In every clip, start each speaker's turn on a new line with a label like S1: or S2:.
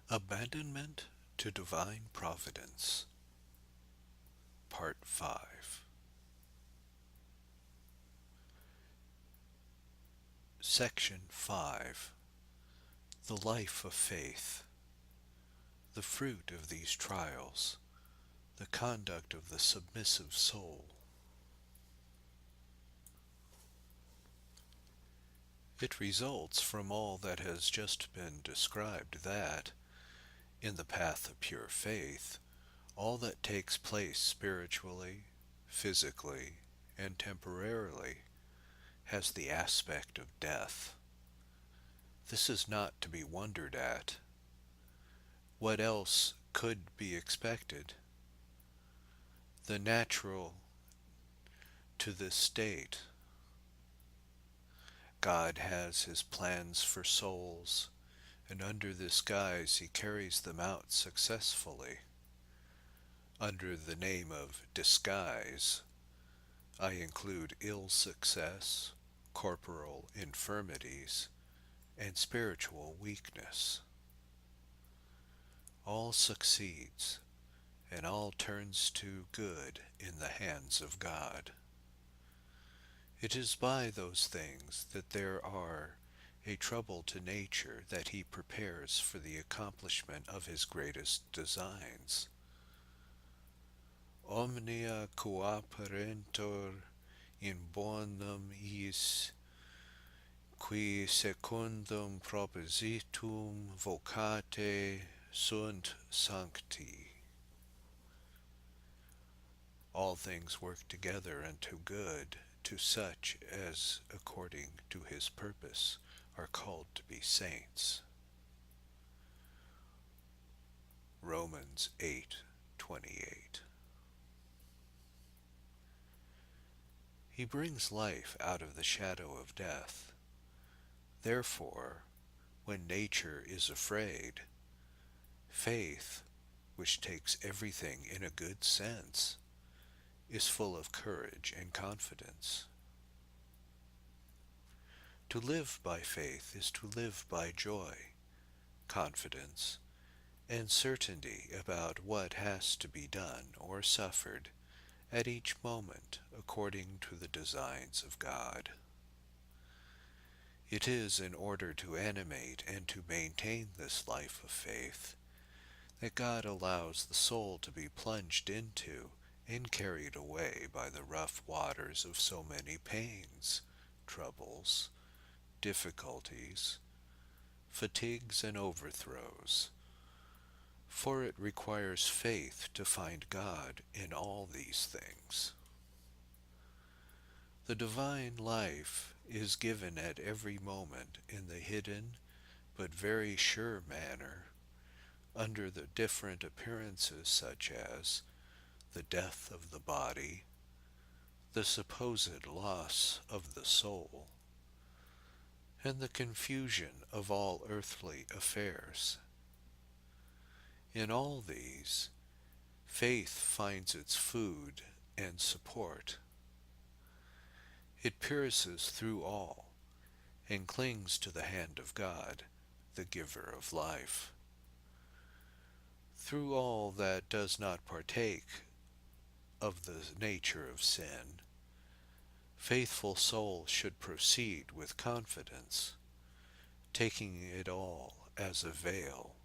S1: Abandonment to Divine Providence, Part 5. Section 5. The Life of Faith. The fruit of these trials. The conduct of the submissive soul. It results from all that has just been described that, in the path of pure faith, all that takes place spiritually, physically, and temporarily has the aspect of death. This is not to be wondered at. What else could be expected? The natural to this state. God has his plans for souls, and under this guise he carries them out successfully. Under the name of disguise, I include ill success, corporal infirmities, and spiritual weakness. All succeeds, and all turns to good in the hands of God. It is by those things that there are a trouble to nature that he prepares for the accomplishment of his greatest designs. Omnia coaperentur in bonum is, qui secundum propositum vocate sunt sancti. All things work together unto good to such as, according to his purpose, are called to be saints. Romans 8:28. He brings life out of the shadow of death. Therefore, when nature is afraid, faith, which takes everything in a good sense, is full of courage and confidence. To live by faith is to live by joy, confidence, and certainty about what has to be done or suffered at each moment according to the designs of God. It is in order to animate and to maintain this life of faith that God allows the soul to be plunged into and carried away by the rough waters of so many pains, troubles, difficulties, fatigues, and overthrows, for it requires faith to find God in all these things. The divine life is given at every moment in the hidden but very sure manner, under the different appearances such as the death of the body, the supposed loss of the soul, and the confusion of all earthly affairs. In all these, faith finds its food and support. It pierces through all, and clings to the hand of God, the giver of life. Through all that does not partake of the nature of sin, faithful souls should proceed with confidence, taking it all as a veil,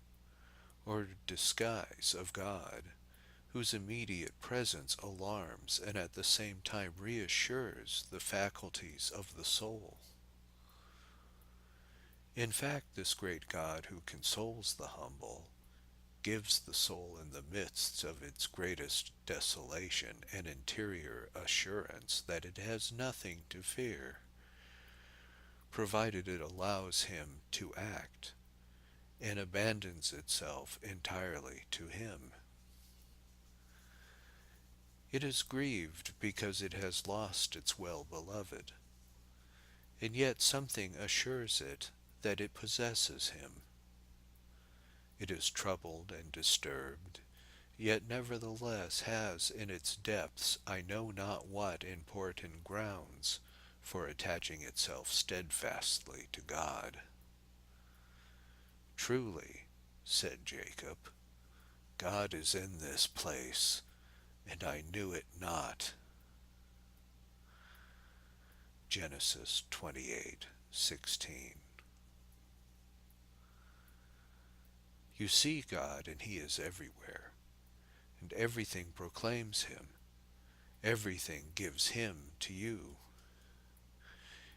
S1: or disguise of God, whose immediate presence alarms and at the same time reassures the faculties of the soul. In fact, this great God who consoles the humble gives the soul in the midst of its greatest desolation an interior assurance that it has nothing to fear, provided it allows him to act and abandons itself entirely to him. It is grieved because it has lost its well-beloved, and yet something assures it that it possesses him. It is troubled and disturbed, yet nevertheless has in its depths I know not what important grounds for attaching itself steadfastly to God. Truly, said Jacob. God is in this place, and I knew it not. Genesis 28:16. You see God, and he is everywhere, and everything proclaims him. Everything gives him to you.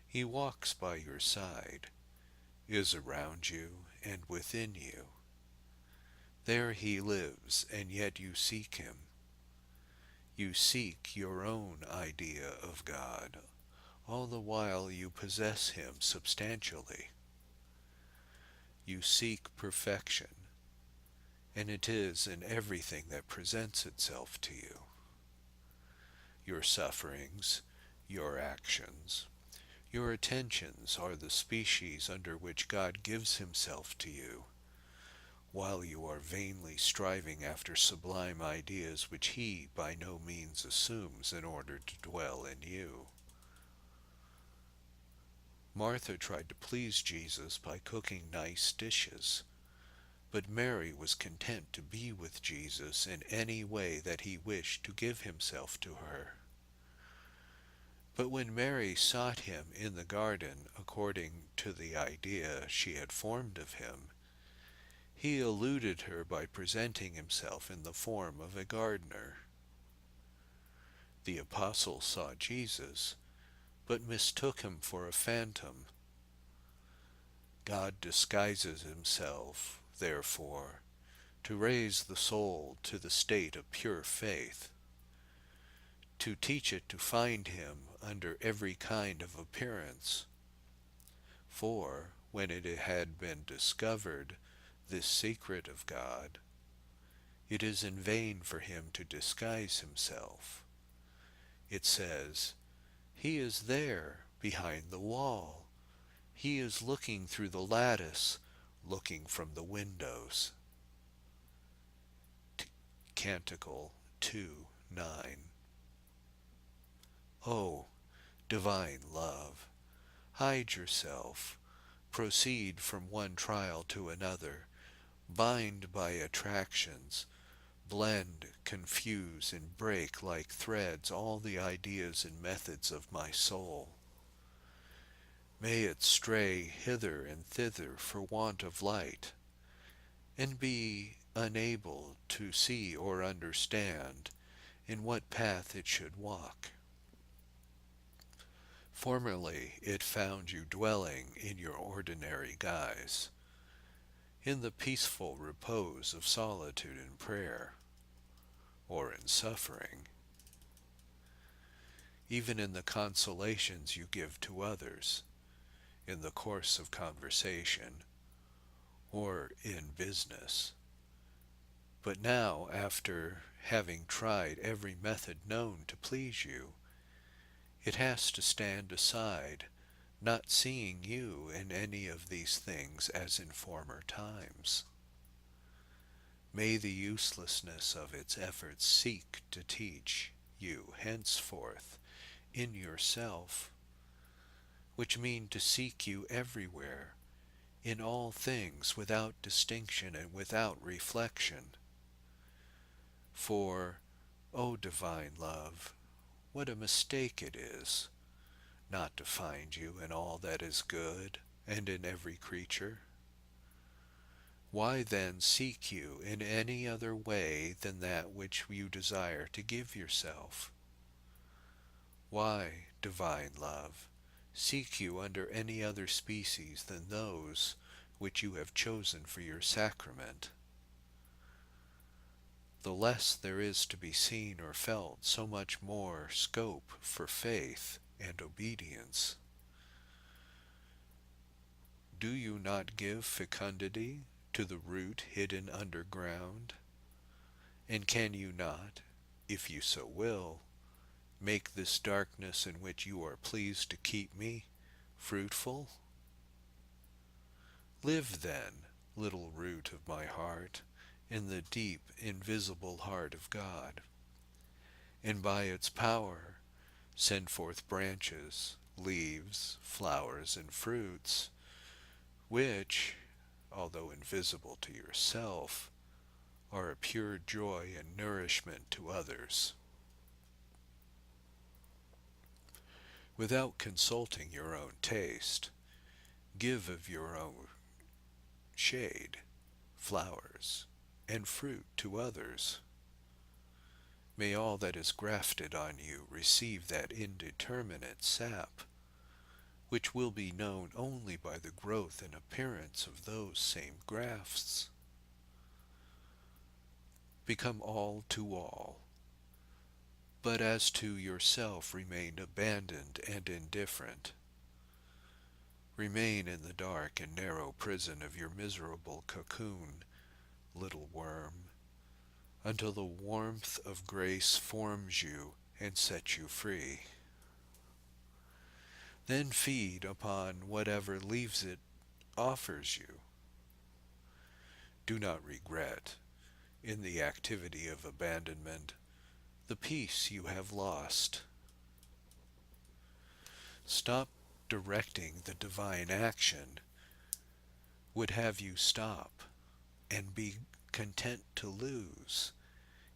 S1: He walks by your side, is around you and within you. There he lives, and yet you seek him. You seek your own idea of God, all the while you possess him substantially. You seek perfection, and it is in everything that presents itself to you. Your sufferings, your actions, your attentions are the species under which God gives himself to you, while you are vainly striving after sublime ideas which he by no means assumes in order to dwell in you. Martha tried to please Jesus by cooking nice dishes, but Mary was content to be with Jesus in any way that he wished to give himself to her. But when Mary sought him in the garden according to the idea she had formed of him, he eluded her by presenting himself in the form of a gardener. The apostle saw Jesus, but mistook him for a phantom. God disguises himself, therefore, to raise the soul to the state of pure faith, to teach it to find him under every kind of appearance. For, when it had been discovered, this secret of God, it is in vain for him to disguise himself. It says, he is there, behind the wall. He is looking through the lattice, looking from the windows. Canticle 2:9. Oh, divine love, hide yourself, proceed from one trial to another, bind by attractions, blend, confuse, and break like threads all the ideas and methods of my soul. May it stray hither and thither for want of light, and be unable to see or understand in what path it should walk. Formerly it found you dwelling in your ordinary guise, in the peaceful repose of solitude and prayer, or in suffering, even in the consolations you give to others, in the course of conversation, or in business. But now, after having tried every method known to please you, it has to stand aside, not seeing you in any of these things as in former times. May the uselessness of its efforts seek to teach you henceforth in yourself, which mean to seek you everywhere, in all things, without distinction and without reflection. For, O divine love, what a mistake it is not to find you in all that is good and in every creature. Why then seek you in any other way than that which you desire to give yourself? Why, divine love, seek you under any other species than those which you have chosen for your sacrament? The less there is to be seen or felt, so much more scope for faith and obedience. Do you not give fecundity to the root hidden underground? And can you not, if you so will, make this darkness in which you are pleased to keep me fruitful? Live then, little root of my heart, in the deep, invisible heart of God, and by its power send forth branches, leaves, flowers, and fruits, which, although invisible to yourself, are a pure joy and nourishment to others. Without consulting your own taste, give of your own shade, flowers, and fruit to others. May all that is grafted on you receive that indeterminate sap, which will be known only by the growth and appearance of those same grafts. Become all to all, but as to yourself remain abandoned and indifferent. Remain in the dark and narrow prison of your miserable cocoon, little worm, until the warmth of grace forms you and sets you free. Then feed upon whatever leaves it offers you. Do not regret, in the activity of abandonment, the peace you have lost. Stop directing the divine action would have you stop and be content to lose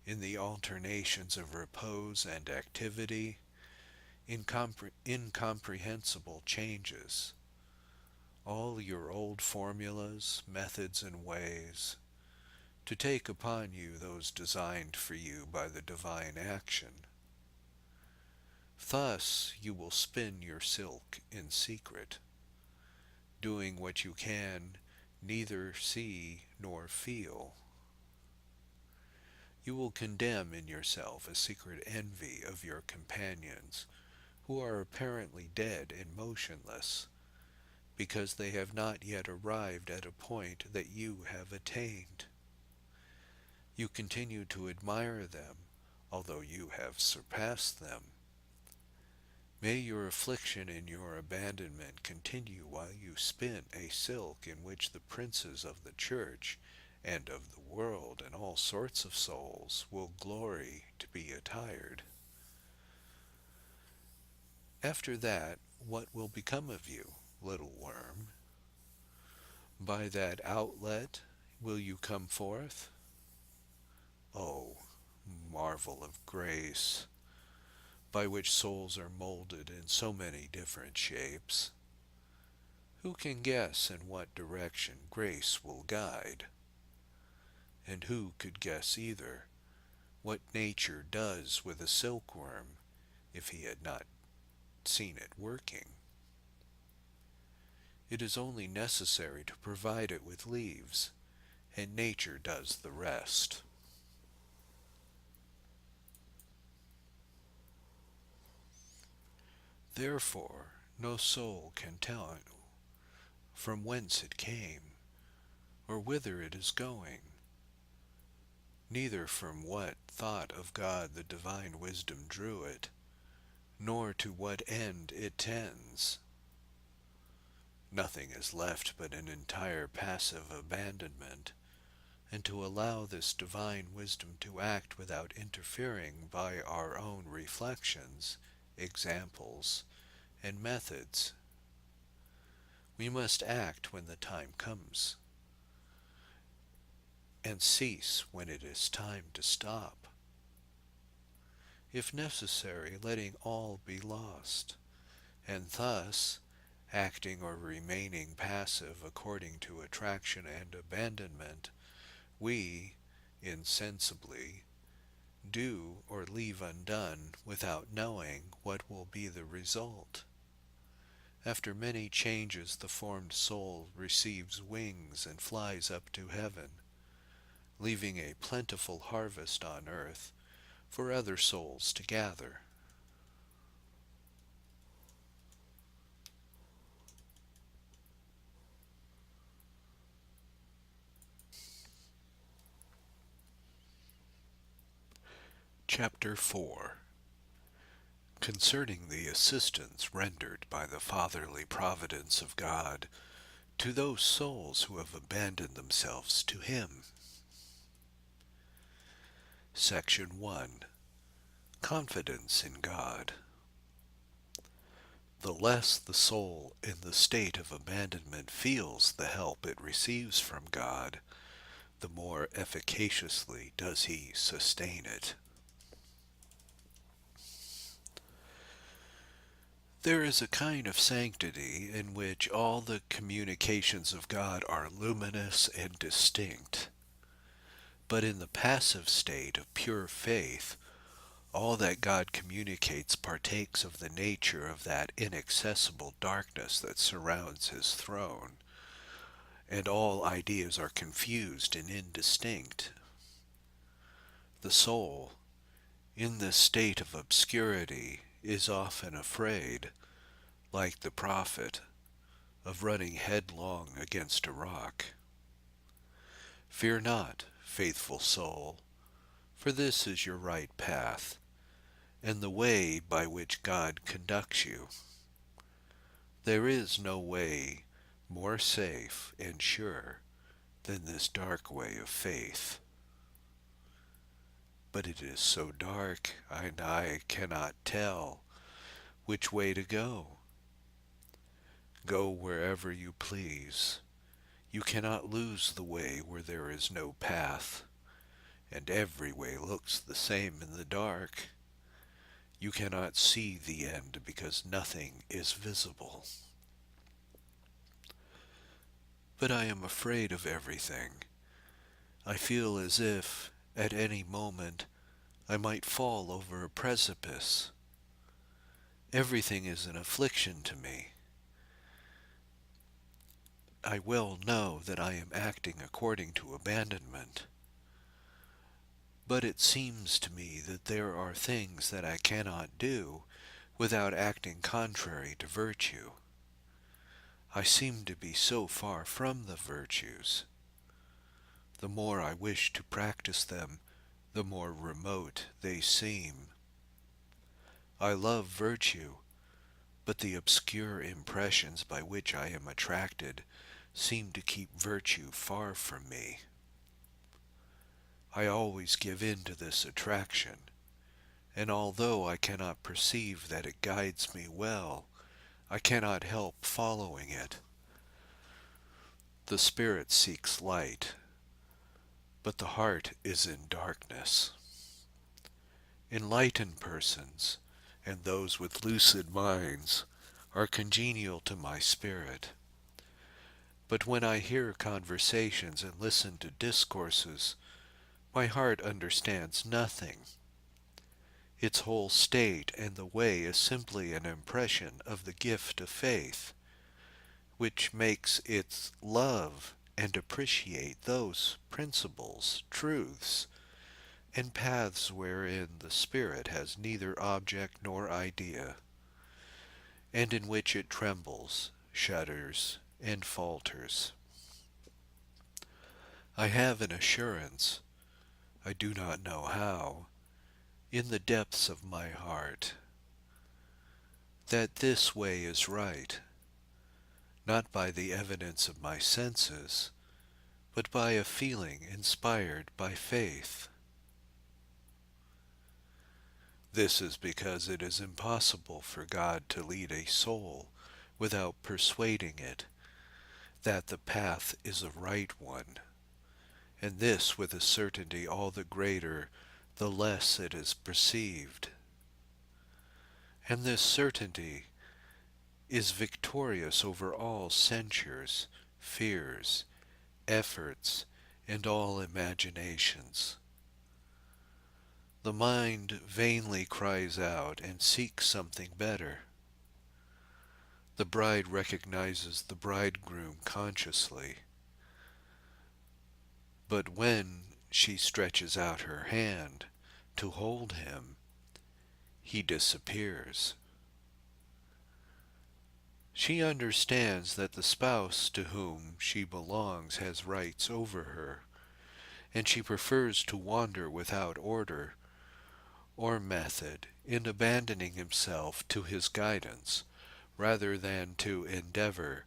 S1: in the alternations of repose and activity, incomprehensible changes, all your old formulas, methods, and ways, to take upon you those designed for you by the divine action. Thus you will spin your silk in secret, doing what you can neither see nor feel. You will condemn in yourself a secret envy of your companions, who are apparently dead and motionless, because they have not yet arrived at a point that you have attained. You continue to admire them, although you have surpassed them. May your affliction and your abandonment continue while you spin a silk in which the princes of the church and of the world and all sorts of souls will glory to be attired. After that, what will become of you, little worm? By that outlet will you come forth? Oh, marvel of grace, by which souls are molded in so many different shapes. Who can guess in what direction grace will guide? And who could guess either what nature does with a silkworm if he had not seen it working? It is only necessary to provide it with leaves, and nature does the rest. Therefore, no soul can tell from whence it came, or whither it is going, neither from what thought of God the divine wisdom drew it, nor to what end it tends. Nothing is left but an entire passive abandonment, and to allow this divine wisdom to act without interfering by our own reflections, examples, and methods. We must act when the time comes, and cease when it is time to stop. If necessary, letting all be lost, and thus, acting or remaining passive according to attraction and abandonment, we, insensibly, do or leave undone without knowing what will be the result. After many changes, the formed soul receives wings and flies up to heaven, leaving a plentiful harvest on earth for other souls to gather. Chapter 4. Concerning the assistance rendered by the fatherly providence of God to those souls who have abandoned themselves to Him. Section 1. Confidence in God. the less the soul in the state of abandonment feels the help it receives from God, the more efficaciously does he sustain it. There is a kind of sanctity in which all the communications of God are luminous and distinct. But in the passive state of pure faith, all that God communicates partakes of the nature of that inaccessible darkness that surrounds his throne, and all ideas are confused and indistinct. The soul, in this state of obscurity, is often afraid, like the prophet, of running headlong against a rock. Fear not, faithful soul, for this is your right path, and the way by which God conducts you. There is no way more safe and sure than this dark way of faith. But it is so dark, and I cannot tell which way to go. Go wherever you please. You cannot lose the way where there is no path, and every way looks the same in the dark. You cannot see the end because nothing is visible. But I am afraid of everything. I feel as if, at any moment, I might fall over a precipice. Everything is an affliction to me. I well know that I am acting according to abandonment. But it seems to me that there are things that I cannot do without acting contrary to virtue. I seem to be so far from the virtues. The more I wish to practice them, the more remote they seem. I love virtue, but the obscure impressions by which I am attracted seem to keep virtue far from me. I always give in to this attraction, and although I cannot perceive that it guides me well, I cannot help following it. The spirit seeks light, but the heart is in darkness. Enlightened persons, and those with lucid minds, are congenial to my spirit. But when I hear conversations and listen to discourses, my heart understands nothing. Its whole state and the way is simply an impression of the gift of faith, which makes it love and appreciate those principles, truths, and paths wherein the spirit has neither object nor idea, and in which it trembles, shudders, and falters. I have an assurance, I do not know how, in the depths of my heart, that this way is right, not by the evidence of my senses, but by a feeling inspired by faith. This is because it is impossible for God to lead a soul without persuading it that the path is a right one, and this with a certainty all the greater the less it is perceived. And this certainty is victorious over all censures, fears, efforts, and all imaginations. The mind vainly cries out and seeks something better. The bride recognizes the bridegroom consciously, but when she stretches out her hand to hold him, he disappears. She understands that the spouse to whom she belongs has rights over her, and she prefers to wander without order or method in abandoning himself to his guidance, rather than to endeavor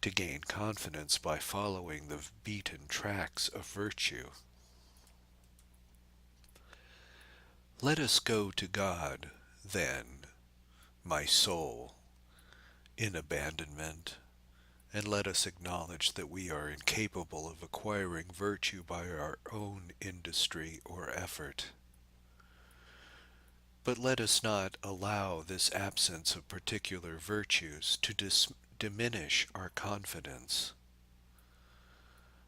S1: to gain confidence by following the beaten tracks of virtue. Let us go to God, then, my soul, in abandonment, and let us acknowledge that we are incapable of acquiring virtue by our own industry or effort. But let us not allow this absence of particular virtues to diminish our confidence.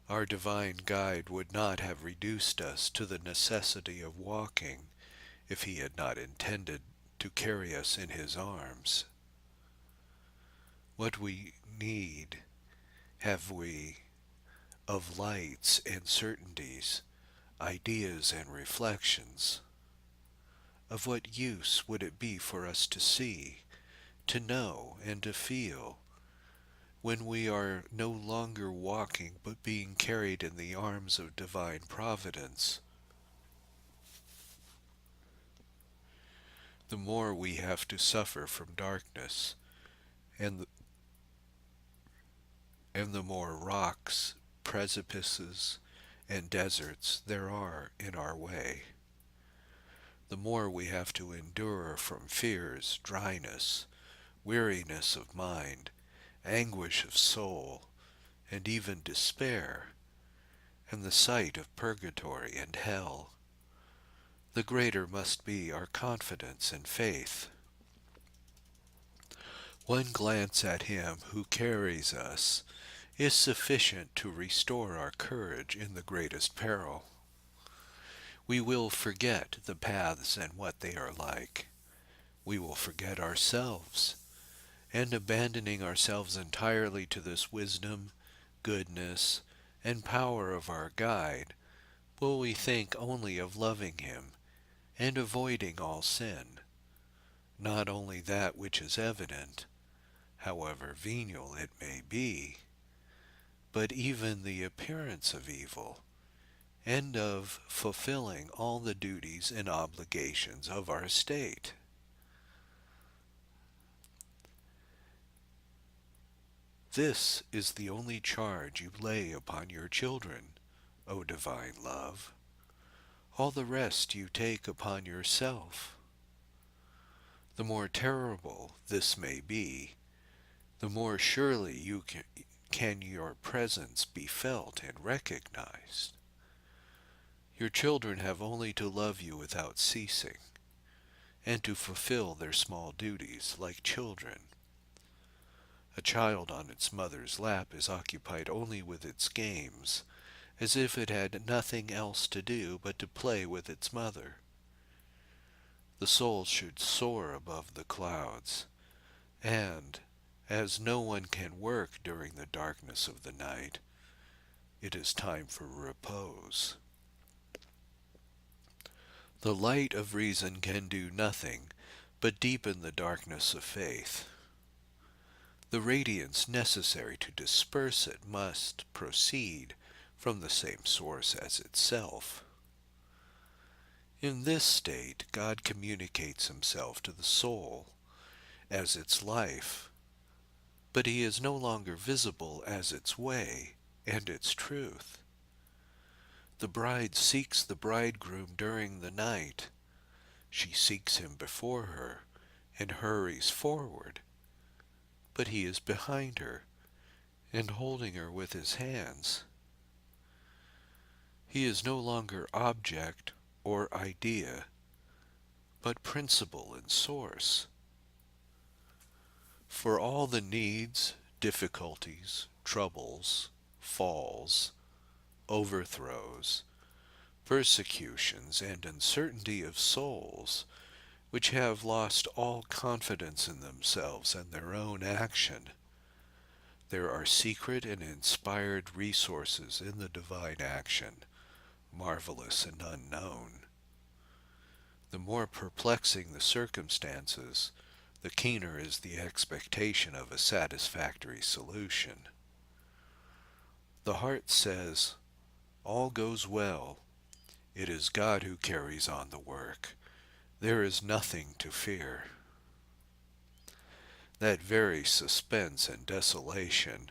S1: Our divine guide would not have reduced us to the necessity of walking if he had not intended to carry us in his arms. What we need have we of lights and certainties, ideas and reflections. Of what use would it be for us to see, to know, and to feel, when we are no longer walking but being carried in the arms of divine providence? The more we have to suffer from darkness, and the more rocks, precipices, and deserts there are in our way, the more we have to endure from fears, dryness, weariness of mind, anguish of soul, and even despair, and the sight of purgatory and hell. The greater must be our confidence and faith. One glance at him who carries us is sufficient to restore our courage in the greatest peril. We will forget the paths and what they are like. We will forget ourselves, and abandoning ourselves entirely to this wisdom, goodness, and power of our guide, will we think only of loving him and avoiding all sin, not only that which is evident, however venial it may be, but even the appearance of evil, and of fulfilling all the duties and obligations of our state. This is the only charge you lay upon your children, O divine love. All the rest you take upon yourself. The more terrible this may be, the more surely can your presence be felt and recognized. Your children have only to love you without ceasing, and to fulfill their small duties like children. A child on its mother's lap is occupied only with its games, as if it had nothing else to do but to play with its mother. The soul should soar above the clouds, and, as no one can work during the darkness of the night, it is time for repose. The light of reason can do nothing but deepen the darkness of faith. The radiance necessary to disperse it must proceed from the same source as itself. In this state, God communicates himself to the soul as its life, but he is no longer visible as its way and its truth. The bride seeks the bridegroom during the night. She seeks him before her and hurries forward, but he is behind her and holding her with his hands. He is no longer object or idea, but principle and source. For all the needs, difficulties, troubles, falls, overthrows, persecutions, and uncertainty of souls, which have lost all confidence in themselves and their own action, there are secret and inspired resources in the divine action, marvelous and unknown. The more perplexing the circumstances, the keener is the expectation of a satisfactory solution. The heart says, "All goes well. It is God who carries on the work. There is nothing to fear." That very suspense and desolation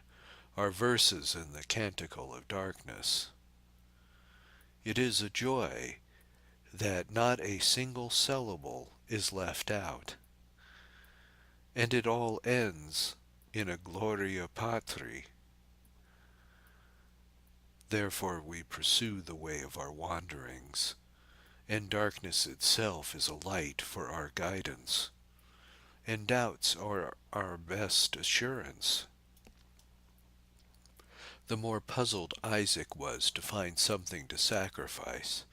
S1: are verses in the Canticle of Darkness. It is a joy that not a single syllable is left out, and it all ends in a gloria patri. Therefore we pursue the way of our wanderings, and darkness itself is a light for our guidance, and doubts are our best assurance. The more puzzled Isaac was to find something to sacrifice,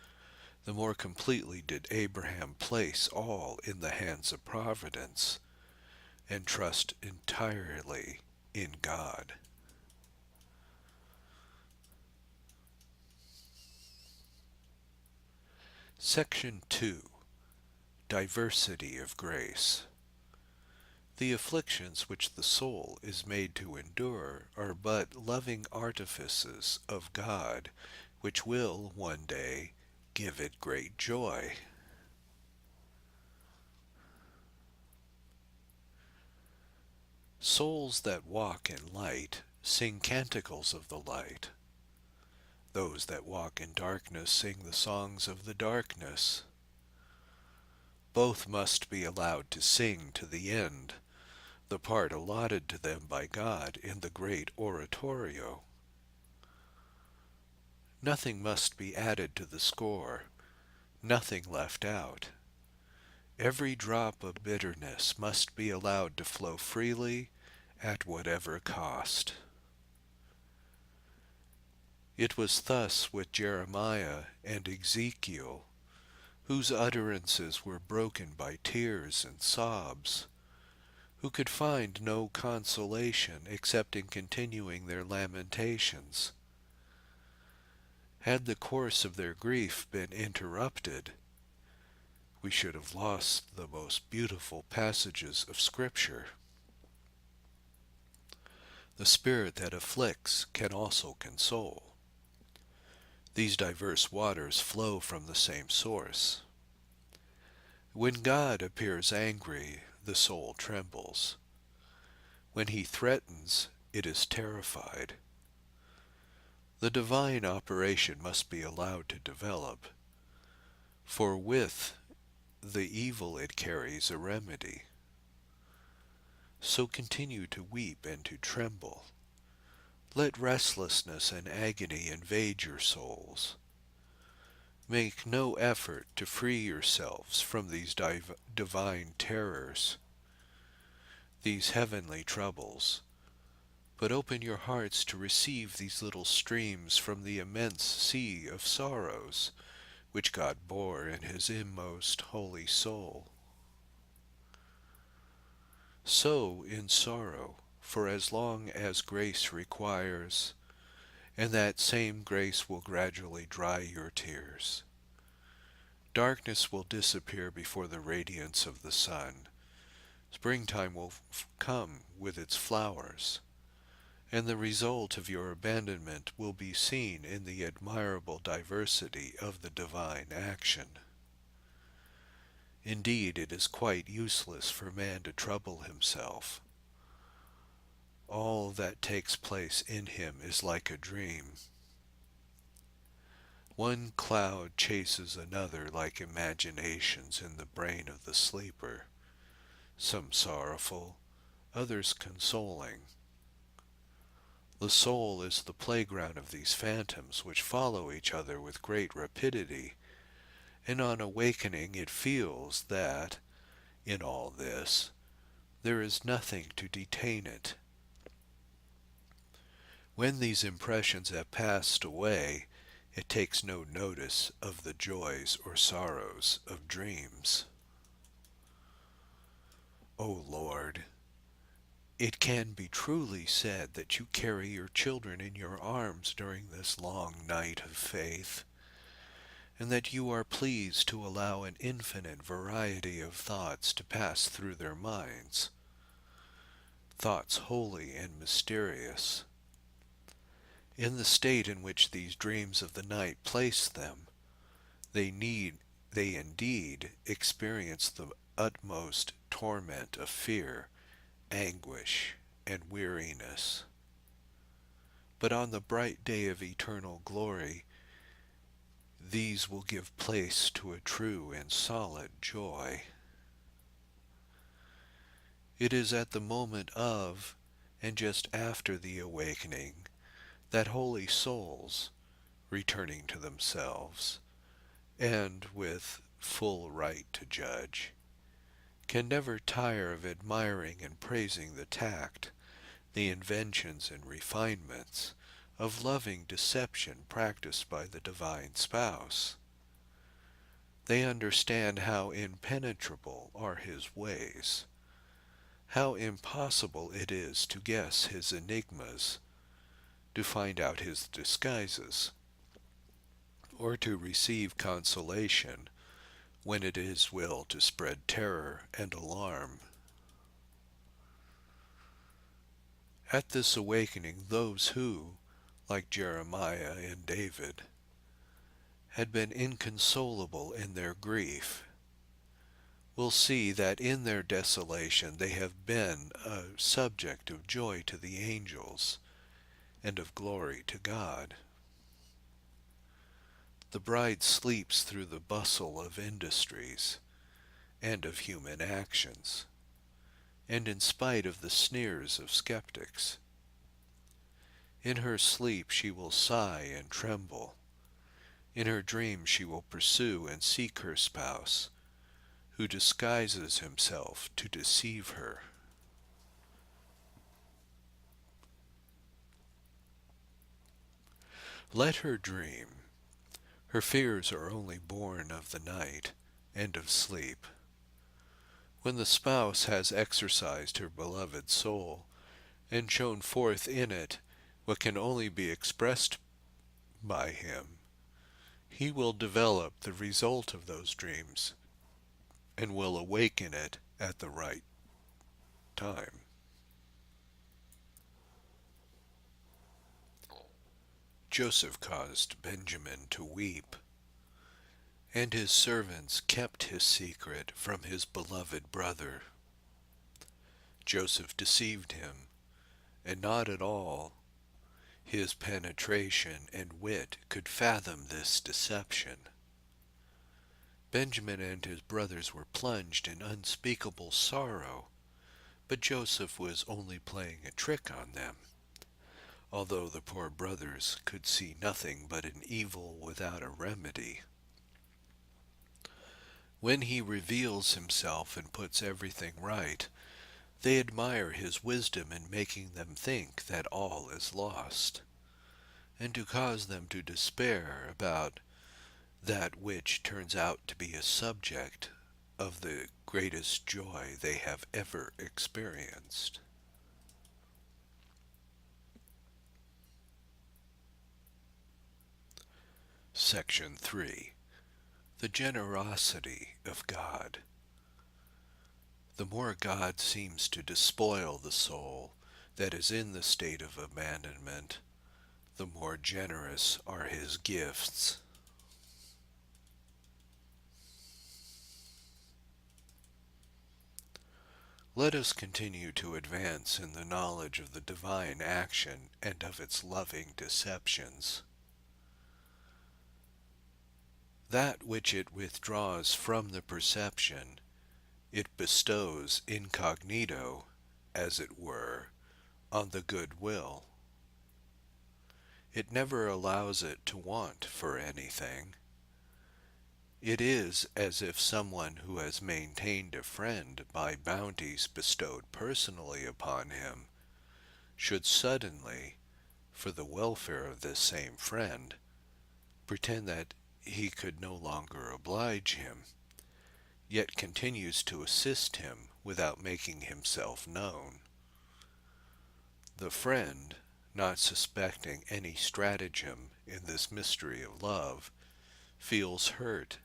S1: the more completely did Abraham place all in the hands of Providence, and trust entirely in God. Section 2. Diversity of Grace. The afflictions which the soul is made to endure are but loving artifices of God, which will one day give it great joy. Souls that walk in light sing canticles of the light. Those that walk in darkness sing the songs of the darkness. Both must be allowed to sing to the end, the part allotted to them by God in the Great Oratorio. Nothing must be added to the score, nothing left out. Every drop of bitterness must be allowed to flow freely at whatever cost. It was thus with Jeremiah and Ezekiel, whose utterances were broken by tears and sobs, who could find no consolation except in continuing their lamentations. Had the course of their grief been interrupted, we should have lost the most beautiful passages of Scripture. The spirit that afflicts can also console. These diverse waters flow from the same source. When God appears angry, the soul trembles. When he threatens, it is terrified. The divine operation must be allowed to develop, for with the evil it carries a remedy. So continue to weep and to tremble. Let restlessness and agony invade your souls. Make no effort to free yourselves from these divine terrors, these heavenly troubles, but open your hearts to receive these little streams from the immense sea of sorrows which God bore in his inmost holy soul. Sow in sorrow for as long as grace requires, and that same grace will gradually dry your tears. Darkness will disappear before the radiance of the sun. Springtime will come with its flowers, and the result of your abandonment will be seen in the admirable diversity of the divine action. Indeed, it is quite useless for man to trouble himself. All that takes place in him is like a dream. One cloud chases another like imaginations in the brain of the sleeper, some sorrowful, others consoling. The soul is the playground of these phantoms which follow each other with great rapidity, and on awakening it feels that, in all this, there is nothing to detain it. When these impressions have passed away, it takes no notice of the joys or sorrows of dreams. O Lord, it can be truly said that you carry your children in your arms during this long night of faith, and that you are pleased to allow an infinite variety of thoughts to pass through their minds, thoughts holy and mysterious. In the state in which these dreams of the night place them, they indeed experience the utmost torment of fear, anguish, and weariness. But on the bright day of eternal glory, these will give place to a true and solid joy. It is at the moment of and just after the awakening, that holy souls, returning to themselves, and with full right to judge, can never tire of admiring and praising the tact, the inventions and refinements of loving deception practiced by the divine spouse. They understand how impenetrable are his ways, how impossible it is to guess his enigmas, to find out his disguises, or to receive consolation when it is his will to spread terror and alarm. At this awakening, those who, like Jeremiah and David, had been inconsolable in their grief, will see that in their desolation they have been a subject of joy to the angels and of glory to God. The bride sleeps through the bustle of industries and of human actions, and in spite of the sneers of skeptics. In her sleep she will sigh and tremble. In her dreams she will pursue and seek her spouse, who disguises himself to deceive her. Let her dream. Her fears are only born of the night and of sleep. When the spouse has exercised her beloved soul, and shown forth in it what can only be expressed by him, he will develop the result of those dreams, and will awaken it at the right time. Joseph caused Benjamin to weep, and his servants kept his secret from his beloved brother. Joseph deceived him, and not at all his penetration and wit could fathom this deception. Benjamin and his brothers were plunged in unspeakable sorrow, but Joseph was only playing a trick on them, although the poor brothers could see nothing but an evil without a remedy. When he reveals himself and puts everything right, they admire his wisdom in making them think that all is lost, and to cause them to despair about that which turns out to be a subject of the greatest joy they have ever experienced. Section 3. The generosity of God. The more God seems to despoil the soul that is in the state of abandonment, the more generous are his gifts. Let us continue to advance in the knowledge of the divine action and of its loving deceptions. That which it withdraws from the perception, it bestows incognito, as it were, on the good will. It never allows it to want for anything. It is as if someone who has maintained a friend by bounties bestowed personally upon him should suddenly, for the welfare of this same friend, pretend that he could no longer oblige him, yet continues to assist him without making himself known. The friend, not suspecting any stratagem in this mystery of love, feels hurt,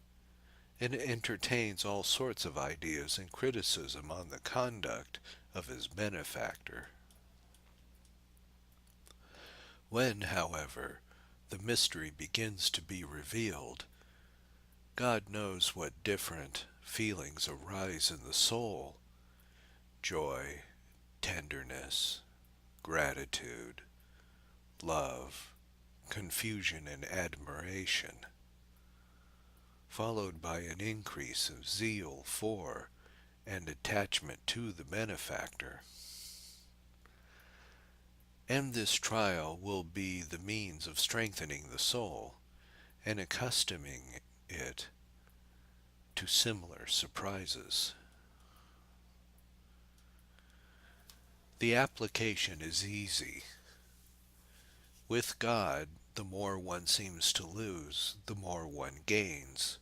S1: and entertains all sorts of ideas and criticism on the conduct of his benefactor. When, however, the mystery begins to be revealed, God knows what different feelings arise in the soul: joy, tenderness, gratitude, love, confusion, and admiration, followed by an increase of zeal for and attachment to the benefactor. And this trial will be the means of strengthening the soul and accustoming it to similar surprises. The application is easy. With God, the more one seems to lose, the more one gains.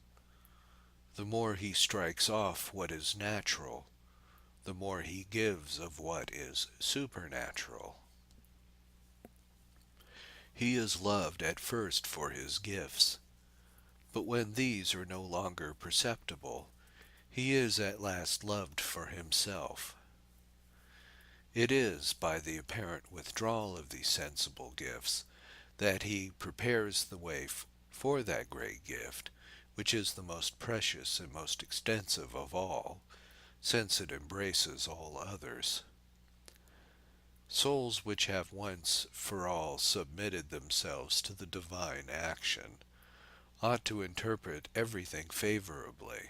S1: The more he strikes off what is natural, the more he gives of what is supernatural. He is loved at first for his gifts, but when these are no longer perceptible, he is at last loved for himself. It is by the apparent withdrawal of these sensible gifts that he prepares the way for that great gift, which is the most precious and most extensive of all, since it embraces all others. Souls which have once for all submitted themselves to the divine action ought to interpret everything favorably.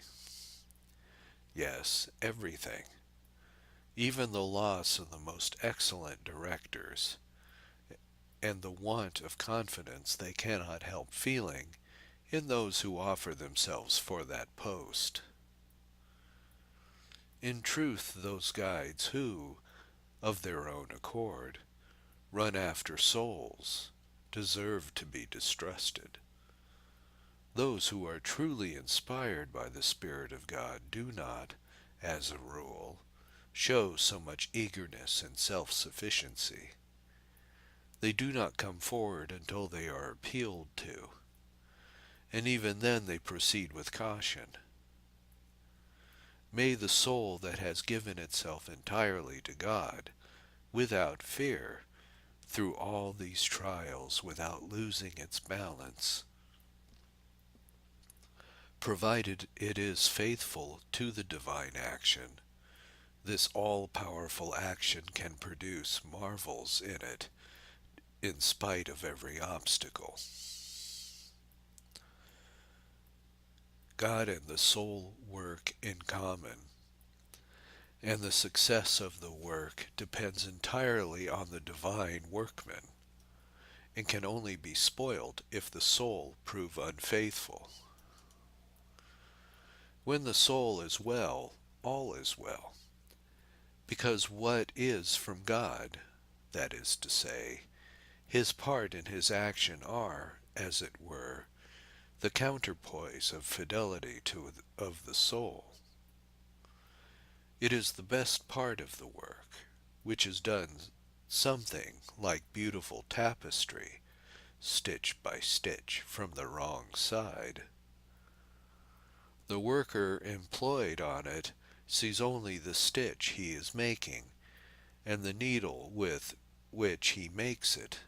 S1: Yes, everything, even the loss of the most excellent directors, and the want of confidence they cannot help feeling in those who offer themselves for that post. In truth, those guides who, of their own accord, run after souls, deserve to be distrusted. Those who are truly inspired by the Spirit of God do not, as a rule, show so much eagerness and self-sufficiency. They do not come forward until they are appealed to, and even then they proceed with caution. May the soul that has given itself entirely to God, without fear, through all these trials without losing its balance, provided it is faithful to the divine action, this all-powerful action can produce marvels in it, in spite of every obstacle. God and the soul work in common, and the success of the work depends entirely on the divine workman, and can only be spoiled if the soul prove unfaithful. When the soul is well, all is well, because what is from God, that is to say, his part and his action are, as it were, the counterpoise of fidelity of the soul. It is the best part of the work, which is done something like beautiful tapestry, stitch by stitch from the wrong side. The worker employed on it sees only the stitch he is making, and the needle with which he makes it,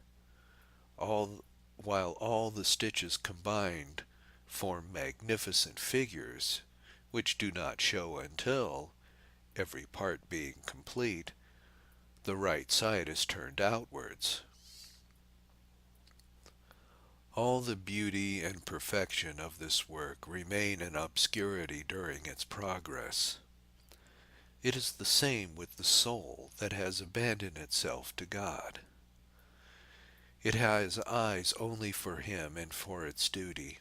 S1: while all the stitches combined form magnificent figures, which do not show until, every part being complete, the right side is turned outwards. All the beauty and perfection of this work remain in obscurity during its progress. It is the same with the soul that has abandoned itself to God. It has eyes only for him and for its duty.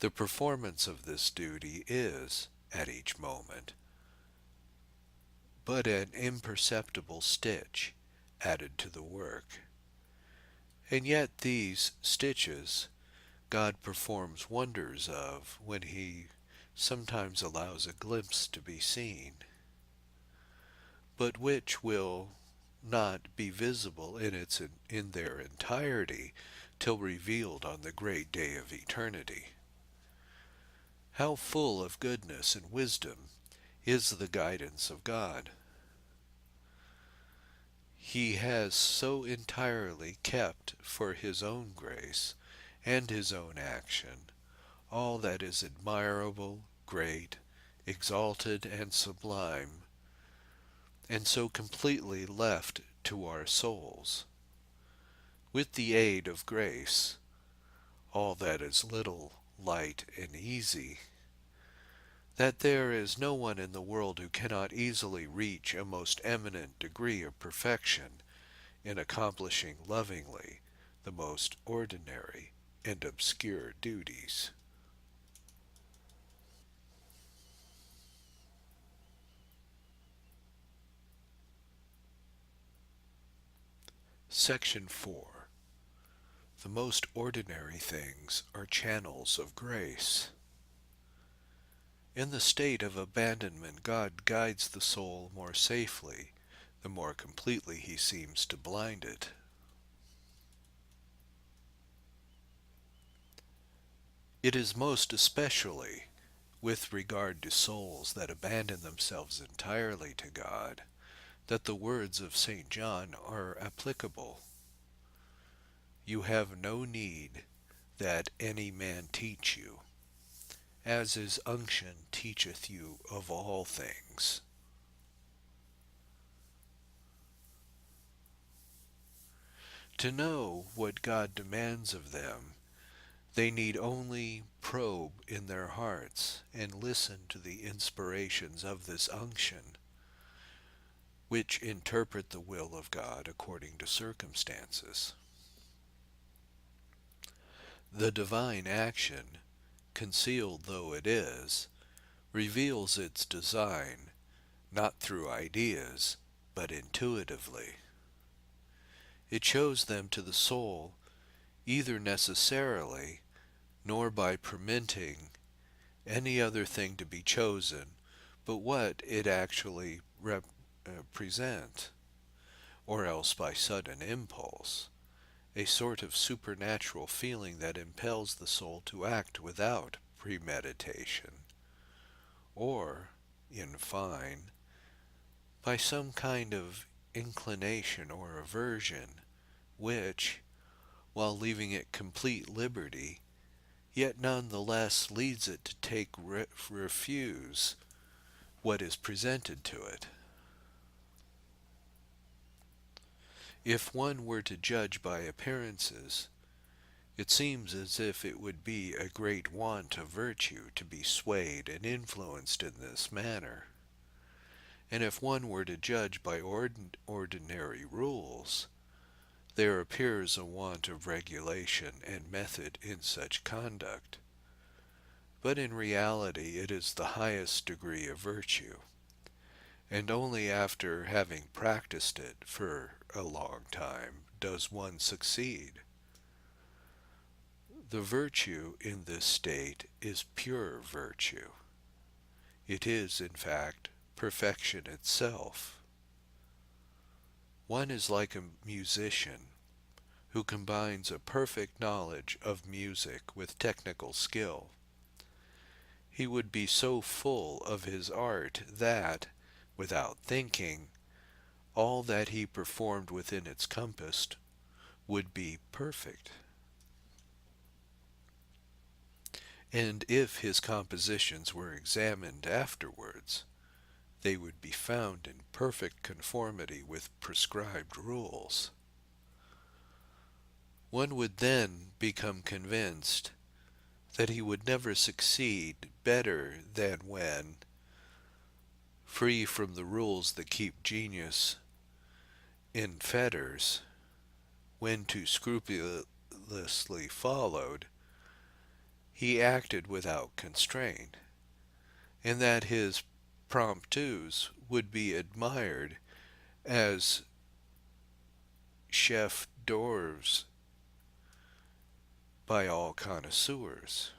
S1: The performance of this duty is, at each moment, but an imperceptible stitch added to the work. And yet these stitches God performs wonders of when he sometimes allows a glimpse to be seen, but which will not be visible in their entirety till revealed on the great day of eternity. How full of goodness and wisdom is the guidance of God! He has so entirely kept for his own grace and his own action all that is admirable, great, exalted, and sublime, and so completely left to our souls, with the aid of grace, all that is little, light, and easy, that there is no one in the world who cannot easily reach a most eminent degree of perfection in accomplishing lovingly the most ordinary and obscure duties. Section 4. The most ordinary things are channels of grace. In the state of abandonment, God guides the soul more safely, the more completely he seems to blind it. It is most especially with regard to souls that abandon themselves entirely to God that the words of St. John are applicable. You have no need that any man teach you, as his unction teacheth you of all things. To know what God demands of them, they need only probe in their hearts and listen to the inspirations of this unction, which interpret the will of God according to circumstances. The divine action, concealed though it is, reveals its design not through ideas, but intuitively. It shows them to the soul either necessarily, nor by permitting any other thing to be chosen, but what it actually represents, or else by sudden impulse, a sort of supernatural feeling that impels the soul to act without premeditation, or, in fine, by some kind of inclination or aversion, which, while leaving it complete liberty, yet none the less leads it to refuse what is presented to it. If one were to judge by appearances, it seems as if it would be a great want of virtue to be swayed and influenced in this manner. And if one were to judge by ordinary rules, there appears a want of regulation and method in such conduct. But in reality it is the highest degree of virtue, and only after having practiced it for a long time does one succeed. The virtue in this state is pure virtue. It is, in fact, perfection itself. One is like a musician who combines a perfect knowledge of music with technical skill. He would be so full of his art that, without thinking, all that he performed within its compass would be perfect. And if his compositions were examined afterwards, they would be found in perfect conformity with prescribed rules. One would then become convinced that he would never succeed better than when, free from the rules that keep genius in fetters, when too scrupulously followed, he acted without constraint, and that his promptus would be admired as chef d'oeuvres by all connoisseurs.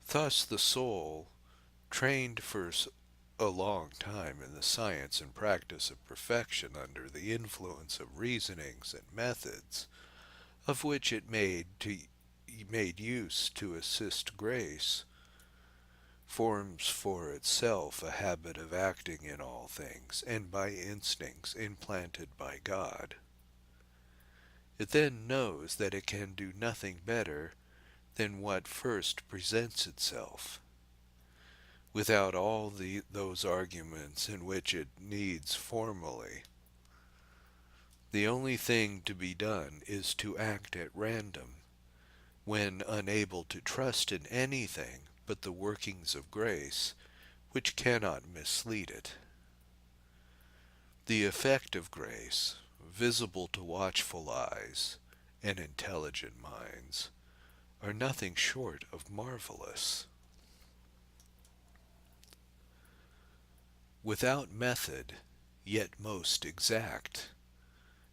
S1: Thus the soul, trained for a long time in the science and practice of perfection under the influence of reasonings and methods, of which it made use to assist grace, forms for itself a habit of acting in all things, and by instincts implanted by God. It then knows that it can do nothing better than what first presents itself, without all those arguments in which it needs formally. The only thing to be done is to act at random, when unable to trust in anything but the workings of grace, which cannot mislead it. The effect of grace, visible to watchful eyes and intelligent minds, are nothing short of marvelous. Without method, yet most exact,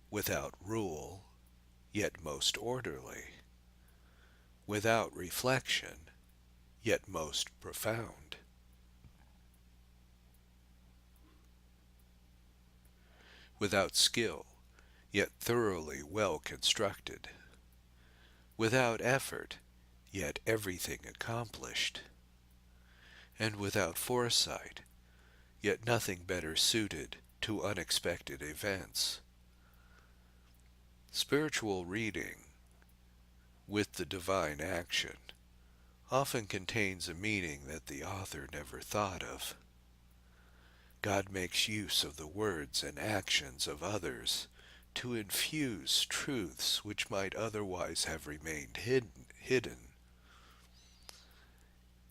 S1: without rule, yet most orderly, without reflection, yet most profound, without skill, yet thoroughly well constructed, without effort, yet everything accomplished, and without foresight, yet nothing better suited to unexpected events. Spiritual reading, with the divine action, often contains a meaning that the author never thought of. God makes use of the words and actions of others to infuse truths which might otherwise have remained hidden.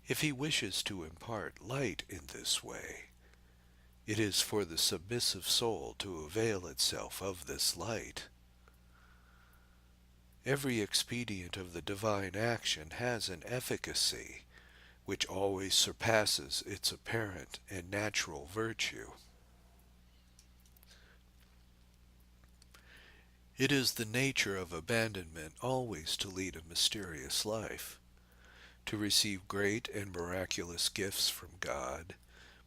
S1: If he wishes to impart light in this way, it is for the submissive soul to avail itself of this light. Every expedient of the divine action has an efficacy which always surpasses its apparent and natural virtue. It is the nature of abandonment always to lead a mysterious life, to receive great and miraculous gifts from God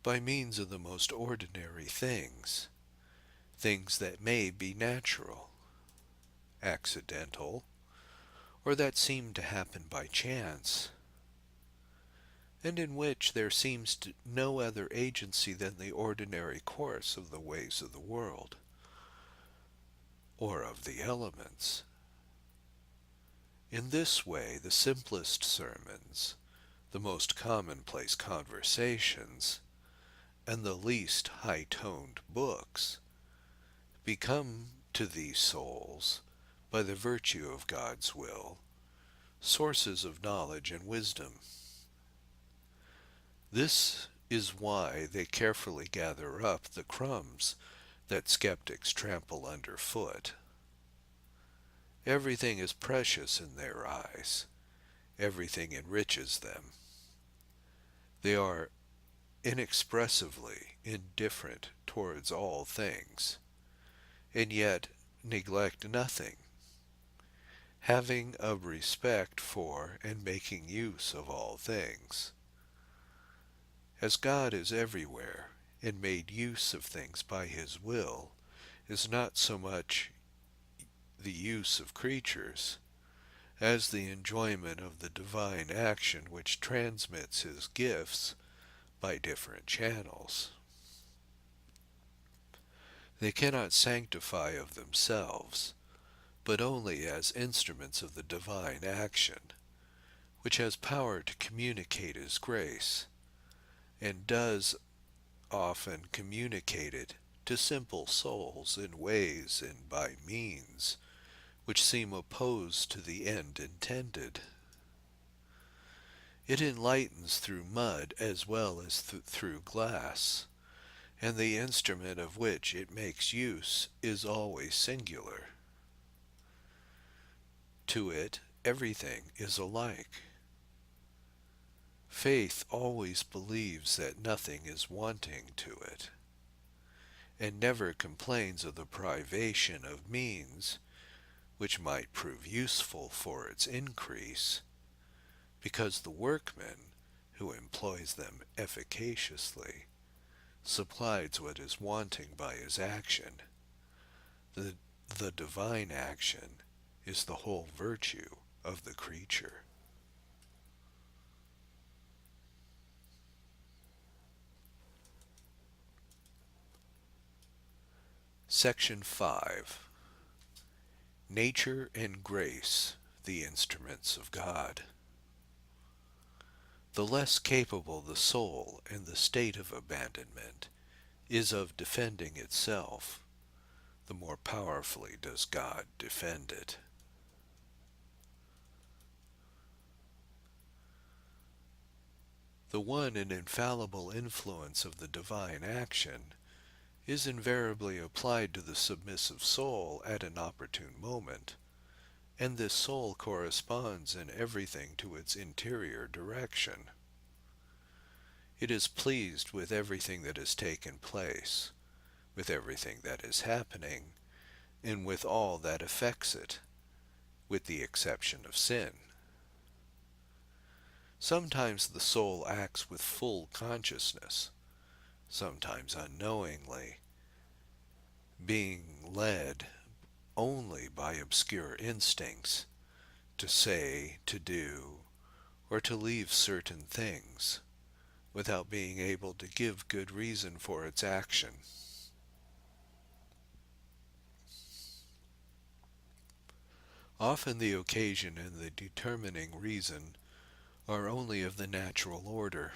S1: by means of the most ordinary things, things that may be natural, accidental, or that seem to happen by chance, and in which there seems no other agency than the ordinary course of the ways of the world, or of the elements. In this way, the simplest sermons, the most commonplace conversations, and the least high-toned books become to these souls, by the virtue of God's will, sources of knowledge and wisdom. This is why they carefully gather up the crumbs that skeptics trample underfoot. Everything is precious in their eyes. Everything enriches them. They are inexpressively indifferent towards all things, and yet neglect nothing, having a respect for and making use of all things. As God is everywhere, and made use of things by his will, is not so much the use of creatures, as the enjoyment of the divine action which transmits his gifts by different channels. They cannot sanctify of themselves, but only as instruments of the divine action, which has power to communicate his grace, and does often communicate it to simple souls in ways and by means which seem opposed to the end intended. It enlightens through mud as well as through glass, and the instrument of which it makes use is always singular. To it everything is alike. Faith always believes that nothing is wanting to it, and never complains of the privation of means which might prove useful for its increase, because the workman who employs them efficaciously supplies what is wanting by his action. The divine action is the whole virtue of the creature. Section 5. Nature and grace, the instruments of God. The less capable the soul in the state of abandonment is of defending itself, the more powerfully does God defend it. The one and infallible influence of the divine action is invariably applied to the submissive soul at an opportune moment, and this soul corresponds in everything to its interior direction. It is pleased with everything that has taken place, with everything that is happening, and with all that affects it, with the exception of sin. Sometimes the soul acts with full consciousness, sometimes unknowingly, being led only by obscure instincts to say, to do, or to leave certain things, without being able to give good reason for its action. Often the occasion and the determining reason are only of the natural order.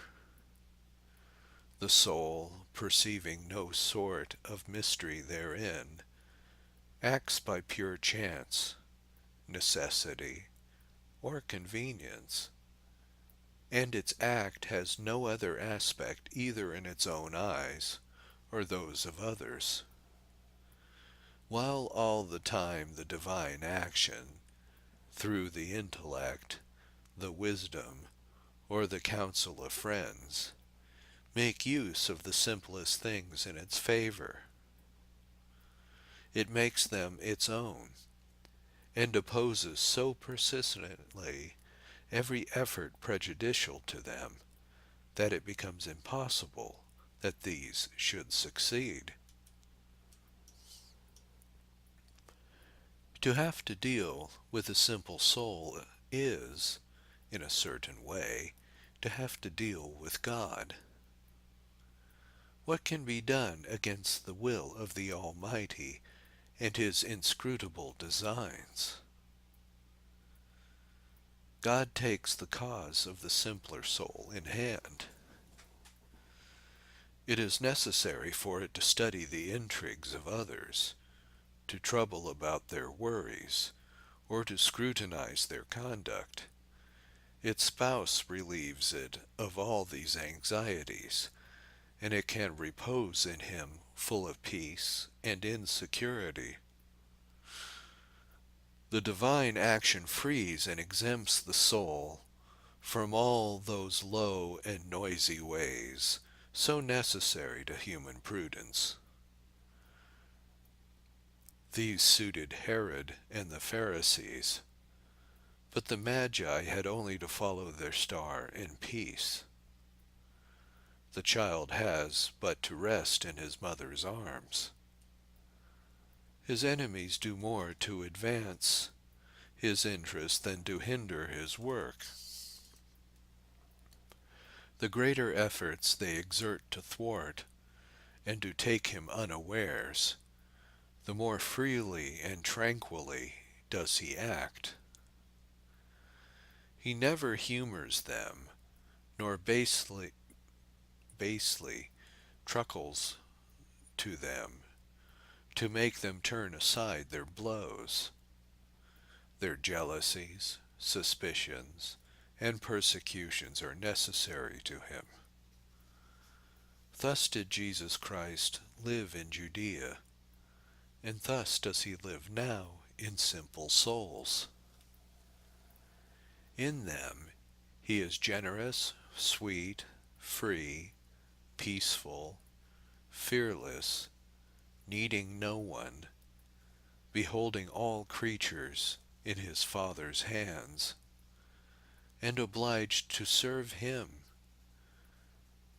S1: The soul, perceiving no sort of mystery therein, acts by pure chance, necessity, or convenience, and its act has no other aspect either in its own eyes or those of others, while all the time the divine action, through the intellect, the wisdom, or the counsel of friends, make use of the simplest things in its favor. It makes them its own, and opposes so persistently every effort prejudicial to them that it becomes impossible that these should succeed. To have to deal with a simple soul is, in a certain way, to have to deal with God. What can be done against the will of the Almighty and His inscrutable designs? God takes the cause of the simpler soul in hand. It is necessary for it to study the intrigues of others, to trouble about their worries, or to scrutinize their conduct. Its spouse relieves it of all these anxieties, and it can repose in him full of peace and in security. The divine action frees and exempts the soul from all those low and noisy ways so necessary to human prudence. These suited Herod and the Pharisees, but the Magi had only to follow their star in peace. The child has but to rest in his mother's arms. His enemies do more to advance his interest than to hinder his work. The greater efforts they exert to thwart and to take him unawares, the more freely and tranquilly does he act. He never humors them, nor basely truckles to them to make them turn aside their blows. Their jealousies, suspicions, and persecutions are necessary to him. Thus did Jesus Christ live in Judea, and thus does he live now in simple souls. In them he is generous, sweet, free, peaceful, fearless, needing no one, beholding all creatures in his Father's hands, and obliged to serve him,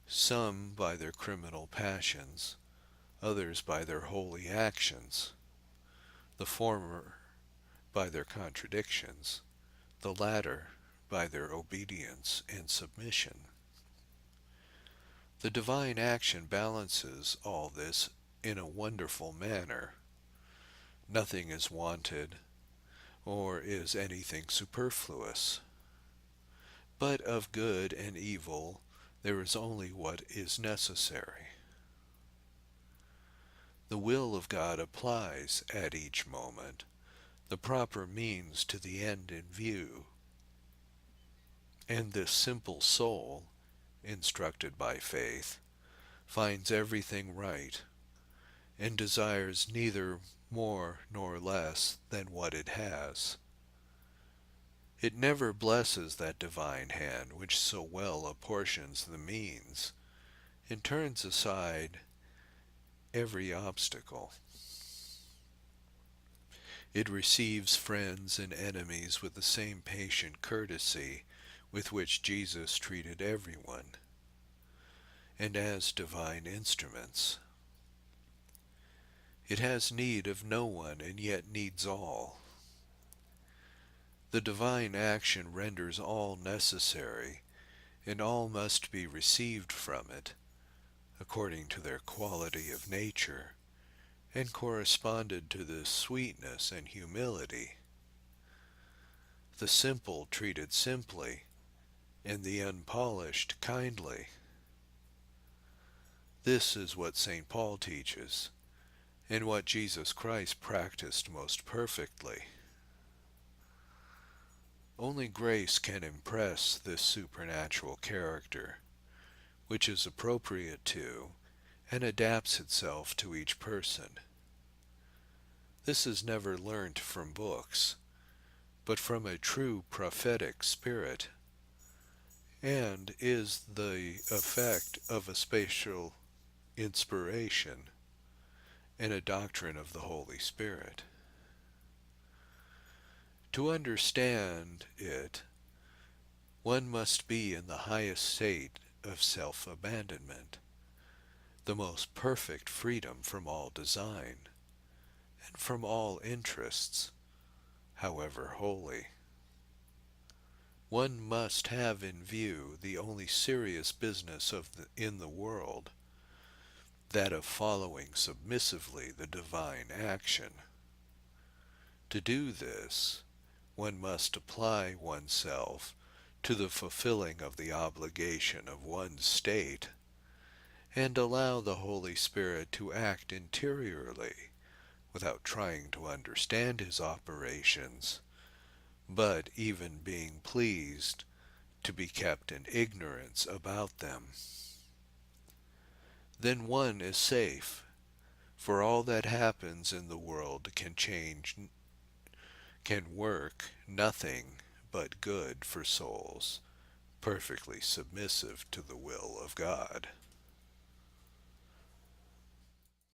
S1: some by their criminal passions, others by their holy actions, the former by their contradictions, the latter by their obedience and submission. The divine action balances all this in a wonderful manner. Nothing is wanted, or is anything superfluous. But of good and evil there is only what is necessary. The will of God applies, at each moment, the proper means to the end in view, and this simple soul, instructed by faith, finds everything right, and desires neither more nor less than what it has. It never blesses that divine hand which so well apportions the means, and turns aside every obstacle. It receives friends and enemies with the same patient courtesy with which Jesus treated everyone, and as divine instruments. It has need of no one and yet needs all. The divine action renders all necessary, and all must be received from it, according to their quality of nature, and corresponded to the sweetness and humility. The simple treated simply, and the unpolished kindly. This is what St. Paul teaches, and what Jesus Christ practiced most perfectly. Only grace can impress this supernatural character, which is appropriate to and adapts itself to each person. This is never learnt from books, but from a true prophetic spirit, and is the effect of a special inspiration and a doctrine of the Holy Spirit. To understand it, one must be in the highest state of self-abandonment, the most perfect freedom from all design, and from all interests, however holy. One must have in view the only serious business in the world, that of following submissively the divine action. To do this, one must apply oneself to the fulfilling of the obligation of one's state, and allow the Holy Spirit to act interiorly, without trying to understand his operations, but even being pleased to be kept in ignorance about them. Then one is safe, for all that happens in the world can work nothing but good for souls perfectly submissive to the will of God.